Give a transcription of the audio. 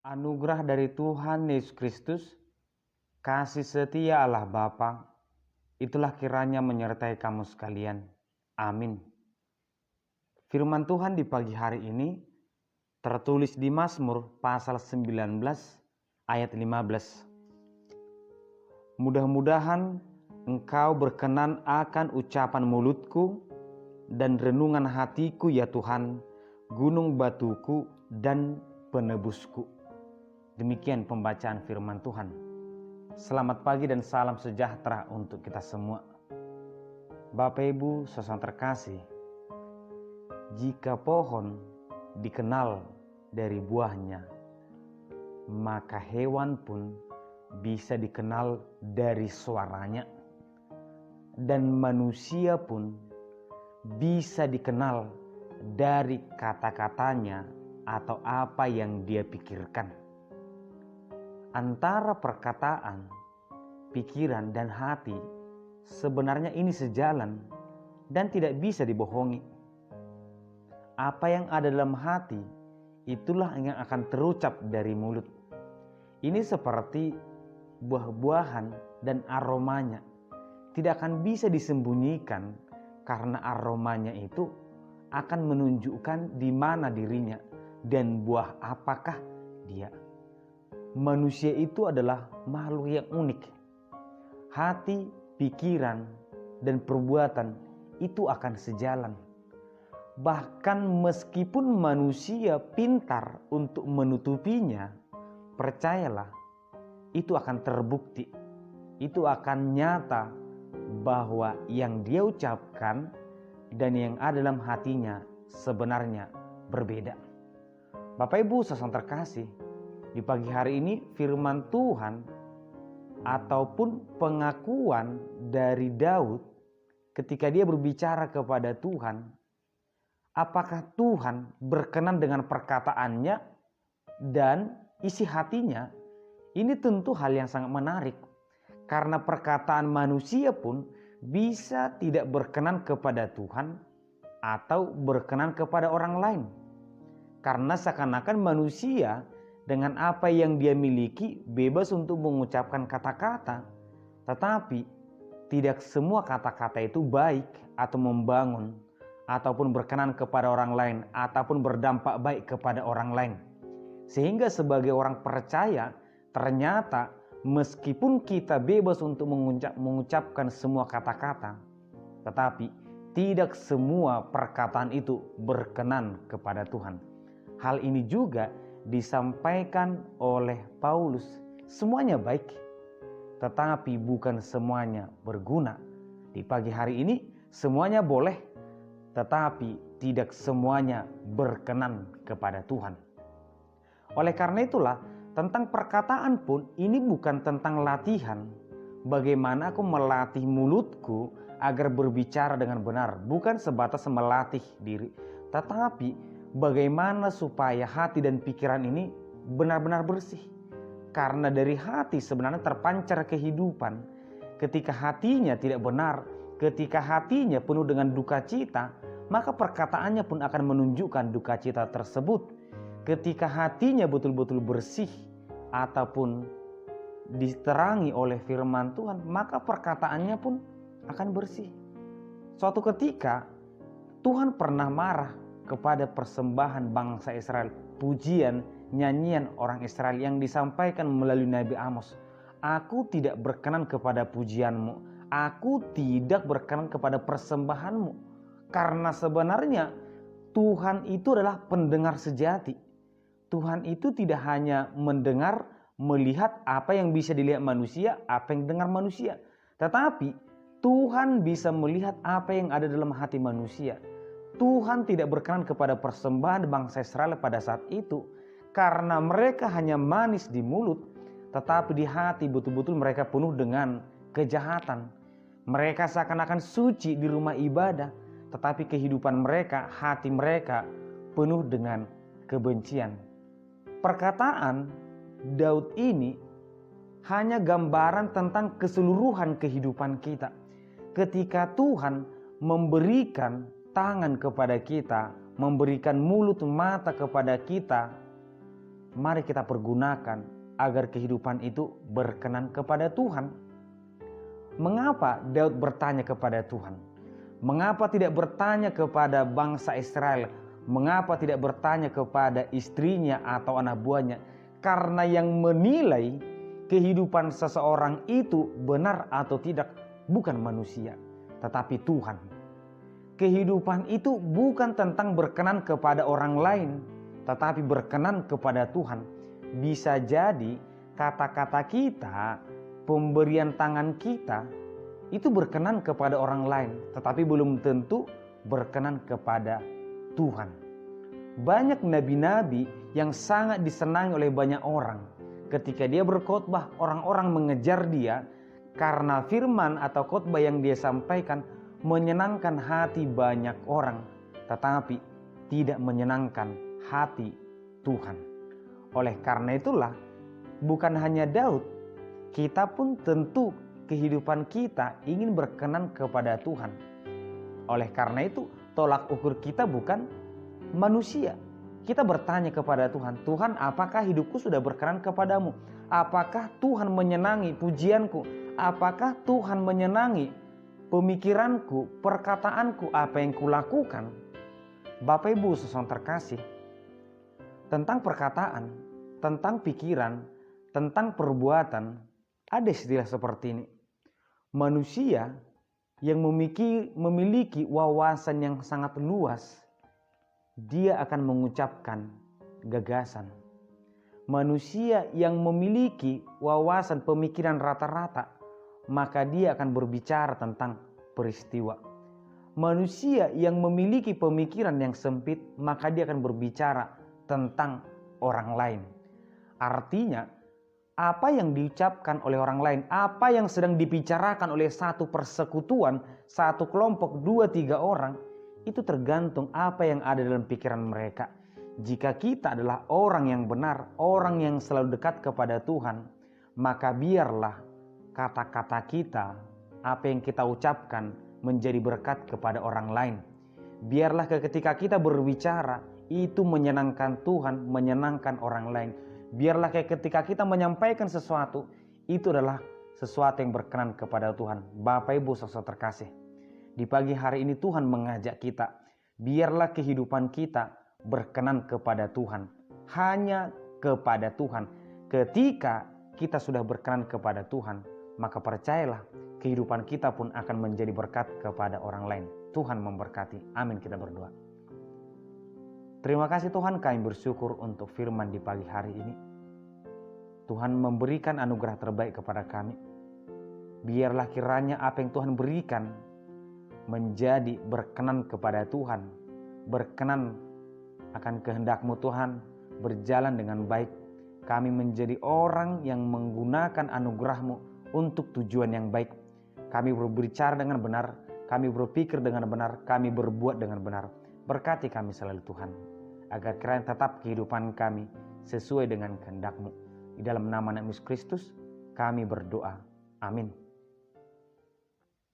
Anugerah dari Tuhan Yesus Kristus, kasih setia Allah Bapa, itulah kiranya menyertai kamu sekalian. Amin. Firman Tuhan di pagi hari ini tertulis di Mazmur pasal 19 ayat 15. Mudah-mudahan Engkau berkenan akan ucapan mulutku dan renungan hatiku ya Tuhan, gunung batuku dan penebusku. Demikian pembacaan firman Tuhan. Selamat pagi dan salam sejahtera untuk kita semua. Bapak Ibu saudara terkasih, jika pohon dikenal dari buahnya, maka hewan pun bisa dikenal dari suaranya, dan manusia pun bisa dikenal dari kata-katanya atau apa yang dia pikirkan. Antara perkataan, pikiran, dan hati sebenarnya ini sejalan dan tidak bisa dibohongi. Apa yang ada dalam hati, itulah yang akan terucap dari mulut. Ini seperti buah-buahan dan aromanya. Tidak akan bisa disembunyikan karena aromanya itu akan menunjukkan di mana dirinya dan buah apakah dia. Manusia itu adalah makhluk yang unik. Hati, pikiran, dan perbuatan itu akan sejalan. Bahkan meskipun manusia pintar untuk menutupinya, percayalah, itu akan terbukti. Itu akan nyata bahwa yang dia ucapkan dan yang ada dalam hatinya sebenarnya berbeda. Bapak Ibu saudara terkasih, di pagi hari ini firman Tuhan ataupun pengakuan dari Daud ketika dia berbicara kepada Tuhan, apakah Tuhan berkenan dengan perkataannya dan isi hatinya? Ini tentu hal yang sangat menarik, karena perkataan manusia pun bisa tidak berkenan kepada Tuhan atau berkenan kepada orang lain. Karena seakan-akan manusia dengan apa yang dia miliki bebas untuk mengucapkan kata-kata, tetapi tidak semua kata-kata itu baik atau membangun ataupun berkenan kepada orang lain ataupun berdampak baik kepada orang lain. Sehingga sebagai orang percaya, ternyata meskipun kita bebas untuk mengucapkan semua kata-kata, tetapi tidak semua perkataan itu berkenan kepada Tuhan. Hal ini juga disampaikan oleh Paulus. Semuanya baik, tetapi bukan semuanya berguna. Di pagi hari ini semuanya boleh, tetapi tidak semuanya berkenan kepada Tuhan. Oleh karena itulah, tentang perkataan pun ini bukan tentang latihan. Bagaimana aku melatih mulutku agar berbicara dengan benar, bukan sebatas melatih diri, tetapi bagaimana supaya hati dan pikiran ini benar-benar bersih. Karena dari hati sebenarnya terpancar kehidupan. Ketika hatinya tidak benar, ketika hatinya penuh dengan duka cita, maka perkataannya pun akan menunjukkan duka cita tersebut. Ketika hatinya betul-betul bersih ataupun diterangi oleh firman Tuhan, maka perkataannya pun akan bersih. Suatu ketika Tuhan pernah marah kepada persembahan bangsa Israel, pujian, nyanyian orang Israel yang disampaikan melalui Nabi Amos. Aku tidak berkenan kepada pujianmu, aku tidak berkenan kepada persembahanmu. Karena sebenarnya Tuhan itu adalah pendengar sejati. Tuhan itu tidak hanya mendengar, melihat apa yang bisa dilihat manusia, apa yang dengar manusia, tetapi Tuhan bisa melihat apa yang ada dalam hati manusia. Tuhan tidak berkenan kepada persembahan bangsa Israel pada saat itu karena mereka hanya manis di mulut, tetapi di hati betul-betul mereka penuh dengan kejahatan. Mereka seakan-akan suci di rumah ibadah, tetapi kehidupan mereka, hati mereka penuh dengan kebencian. Perkataan Daud ini hanya gambaran tentang keseluruhan kehidupan kita. Ketika Tuhan memberikan tangan kepada kita, memberikan mulut mata kepada kita, mari kita pergunakan agar kehidupan itu berkenan kepada Tuhan. Mengapa Daud bertanya kepada Tuhan? Mengapa tidak bertanya kepada bangsa Israel? Mengapa tidak bertanya kepada istrinya atau anak buahnya? Karena yang menilai kehidupan seseorang itu benar atau tidak bukan manusia, tetapi Tuhan. Kehidupan itu bukan tentang berkenan kepada orang lain, tetapi berkenan kepada Tuhan. Bisa jadi kata-kata kita, pemberian tangan kita itu berkenan kepada orang lain, tetapi belum tentu berkenan kepada Tuhan. Banyak nabi-nabi yang sangat disenangi oleh banyak orang. Ketika dia berkhotbah, orang-orang mengejar dia karena firman atau khotbah yang dia sampaikan menyenangkan hati banyak orang, tetapi tidak menyenangkan hati Tuhan. Oleh karena itulah, bukan hanya Daud, kita pun tentu kehidupan kita ingin berkenan kepada Tuhan. Oleh karena itu, tolak ukur kita bukan manusia. Kita bertanya kepada Tuhan, Tuhan, apakah hidupku sudah berkenan kepadamu? Apakah Tuhan menyenangi pujianku? Apakah Tuhan menyenangi pemikiranku, perkataanku, apa yang kulakukan? Bapak Ibu saudara terkasih, tentang perkataan, tentang pikiran, tentang perbuatan, ada istilah seperti ini. Manusia yang memiliki wawasan yang sangat luas, dia akan mengucapkan gagasan. Manusia yang memiliki wawasan pemikiran rata-rata, maka dia akan berbicara tentang peristiwa. Manusia yang memiliki pemikiran yang sempit, maka dia akan berbicara tentang orang lain. Artinya, apa yang diucapkan oleh orang lain, apa yang sedang dibicarakan oleh satu persekutuan, satu kelompok, 2-3 orang, itu tergantung apa yang ada dalam pikiran mereka. Jika kita adalah orang yang benar, orang yang selalu dekat kepada Tuhan, maka biarlah kata-kata kita, apa yang kita ucapkan menjadi berkat kepada orang lain. Biarlah ketika kita berbicara, itu menyenangkan Tuhan, menyenangkan orang lain. Biarlah ketika kita menyampaikan sesuatu, itu adalah sesuatu yang berkenan kepada Tuhan. Bapak Ibu saudara terkasih, di pagi hari ini Tuhan mengajak kita, biarlah kehidupan kita berkenan kepada Tuhan. Hanya kepada Tuhan. Ketika kita sudah berkenan kepada Tuhan, maka percayalah kehidupan kita pun akan menjadi berkat kepada orang lain. Tuhan memberkati. Amin, kita berdoa. Terima kasih Tuhan, kami bersyukur untuk firman di pagi hari ini. Tuhan memberikan anugerah terbaik kepada kami. Biarlah kiranya apa yang Tuhan berikan menjadi berkenan kepada Tuhan, berkenan akan kehendak-Mu Tuhan, berjalan dengan baik. Kami menjadi orang yang menggunakan anugerah-Mu untuk tujuan yang baik. Kami berbicara dengan benar, kami berpikir dengan benar, kami berbuat dengan benar. Berkati kami selalu Tuhan, agar kiranya tetap kehidupan kami sesuai dengan kehendak-Mu. Di dalam nama Yesus Kristus kami berdoa. Amin.